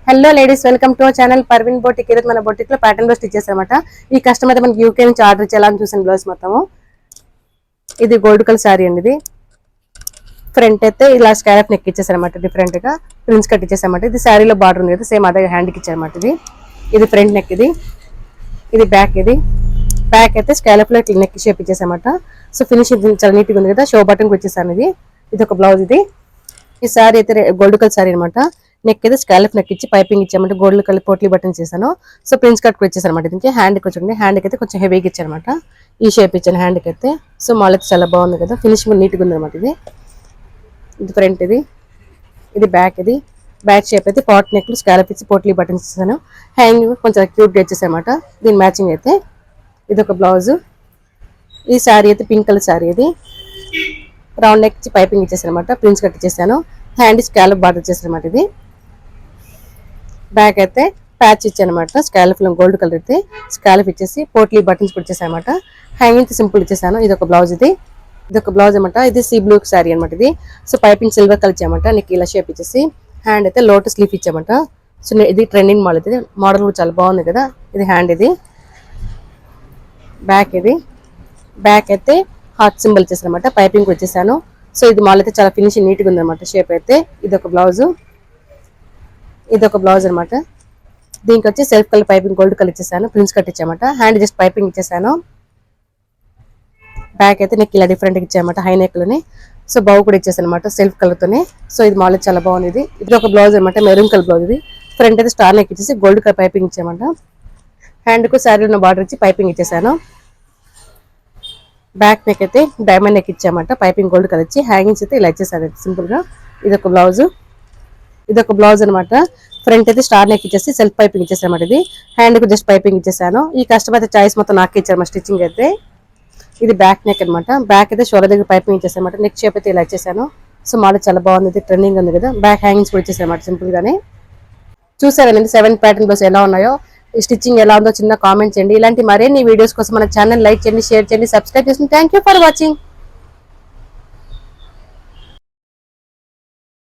Hello ladies, welcome to our channel Parveen boutique. ఈరోజు మన boutique లో ప్యాటర్న్ బ్లౌజ్ స్టిచ్ చేసామట. ఈ కస్టమర్ అయితే మనకి యూకే నుంచి ఆర్డర్ చేయాలని చూసిన బ్లౌజ్ మొత్తము. ఇది గోల్డ్ కలర్ శారీ అండి. ఇది ఫ్రంట్ అయితే ఇలా స్కాలప్ నెక్ ఇచ్చేసారన్నమాట. డిఫరెంట్ గా ప్రిన్స్ కట్ ఇచ్చేసామట. ఇది శారీలో బార్డర్ ఉంది కదా, సేమ్ అదే హ్యాండ్ కి ఇచ్చారన్నమాట. ఇది ఫ్రంట్ నెక్. ఇది బ్యాక్. బ్యాక్ అయితే స్కాలప్ లో నెక్ షేప్ ఇచ్చేసామట. సో ఫినిషింగ్ చాలా నీట్ గా ఉంది కదా. షో బటన్ వచ్చేసాను. ఇది ఒక బ్లౌజ్. ఈ శారీ అయితే గోల్డ్ కలర్ శారీ అనమాట. నెక్ అయితే స్కాలప్ నెక్ ఇచ్చి పైపింగ్ ఇచ్చామంటే గోల్డ్ కలర్ పోట్లీ బటన్ చేశాను. సో ప్రిన్స్ కట్ కూడా ఇచ్చేసాను అనమాట. దీనికి హ్యాండ్ కి వచ్చింది. హ్యాండ్ కి అయితే కొంచెం హెవీగా ఇచ్చారనమాట. ఈ షేప్ ఇచ్చాను హ్యాండ్ కి అయితే. సో మాల్ అయితే చాలా బాగుంది కదా, ఫినిషింగ్ నీట్ గా ఉంది అనమాట. ఇది ఫ్రంట్. ఇది బ్యాక్. బ్యాక్ షేప్ అయితే పాట్ నెక్ స్కాలప్ ఇచ్చి పోట్లీ బటన్స్ ఇచ్చాను. హ్యాంగింగ్ కొంచెం క్యూట్ గా ఇచ్చేసానమాట. దీని మ్యాచింగ్ అయితే ఇది ఒక బ్లౌజ్. ఈ శారీ అయితే pink colour sari. Round neck ఇచ్చి పైపింగ్ ఇచ్చేసాను అనమాట. ప్రిన్స్ కట్ ఇచ్చేసాను. హ్యాండ్ స్కాలప్ బార్డర్ ఇచ్చేసాను అనమాట. బ్యాక్ అయితే ప్యాచ్ ఇచ్చానమాట. స్కాలప్ లో గోల్డ్ కలర్ అయితే స్కాలప్ ఇచ్చేసి పోట్లీ బటన్స్ కూడా ఇచ్చేసానమాట. హ్యాంగింగ్ సింపుల్ ఇచ్చేసాను. ఇది ఒక బ్లౌజ్. ఇది ఒక బ్లౌజ్ అనమాట. ఇది సీ బ్లూ శారీ అనమాట. సో పైపింగ్ సిల్వర్ కలర్ ఇచ్చామట. నీకు ఇలా షేప్ ఇచ్చేసి హ్యాండ్ అయితే లోటస్ లీఫ్ ఇచ్చామట. సో ఇది ట్రెండింగ్ మోడల్. మోడల్ కూడా చాలా బాగుంది కదా. ఇది హ్యాండ్. బ్యాక్. బ్యాక్ అయితే హార్ట్ సింబల్ ఇచ్చేసానమాట. పైపింగ్ వచ్చేసాను. సో ఇది మోడల్ అయితే చాలా ఫినిషింగ్ నీట్ గా ఉంది అనమాట. షేప్ అయితే ఇది ఒక బ్లౌజ్. ఇది ఒక బ్లౌజ్ అనమాట. దీనికి వచ్చి self colour piping gold colour ఇచ్చేసాను. ప్రిన్స్ కట్ ఇచ్చామట. హ్యాండ్ జస్ట్ పైపింగ్ ఇచ్చేసాను. బ్యాక్ అయితే నెక్ ఇలా డిఫరెంట్ ఇచ్చామట. హై నెక్ లోనే. సో బౌ కూడా ఇచ్చేసాను అనమాట సెల్ఫ్ కలర్ తోనే. సో ఇది మోడల్ చాలా బాగుంది. ఇది ఒక బ్లౌజ్ అనమాట. Maroon colour blouse. ఫ్రంట్ అయితే స్టార్ నెక్ ఇచ్చేసి గోల్డ్ కలర్ పైపింగ్ ఇచ్చామట. హ్యాండ్ కు శారీ ఉన్న బార్డర్ ఇచ్చి పైపింగ్ ఇచ్చేసాను. బ్యాక్ నెక్ అయితే డైమండ్ నెక్ ఇచ్చామట. పైపింగ్ గోల్డ్ కలర్ ఇచ్చి హ్యాంగింగ్స్ అయితే ఇలా ఇచ్చేసాను సింపుల్ గా. ఇది ఒక బ్లౌజ్. ఇది ఒక బ్లౌజ్ అనమాట. ఫ్రంట్ అయితే స్టార్ నెక్ ఇచ్చేసి సెల్ఫ్ పైపింగ్ ఇచ్చేసానమాట. హ్యాండ్ కు జస్ట్ పైపింగ్ ఇచ్చేసాను. ఈ కస్టమర్ అయితే చాయిస్ మొత్తం నాకే ఇచ్చారు మా స్టిచ్చింగ్ అయితే. ఇది బ్యాక్ నెక్ అనమాట. బ్యాక్ అయితే షోల్డర్ దగ్గర పైపింగ్ ఇచ్చేసానమాట. నెక్ షేప్ అయితే ఇలా ఇచ్చేసాను. సో మోడల్ చాలా బాగుంది. ట్రెండింగ్ ఉంది కదా. బ్యాక్ హ్యాంగింగ్స్ కూడా ఇచ్చేసానమాట సింపుల్ గానే. చూసారండి 7 ప్యాటర్న్ బ్లౌజ్ ఎలా ఉన్నాయో. ఈ స్టిచ్చింగ్ ఎలా ఉందో చిన్న కామెంట్ చేయండి. ఇలాంటి మరిన్ని వీడియోస్ కోసం మన ఛానల్ లైక్ చేయండి, షేర్ చేయండి, సబ్స్క్రైబ్ చేయండి. Thank you for watching.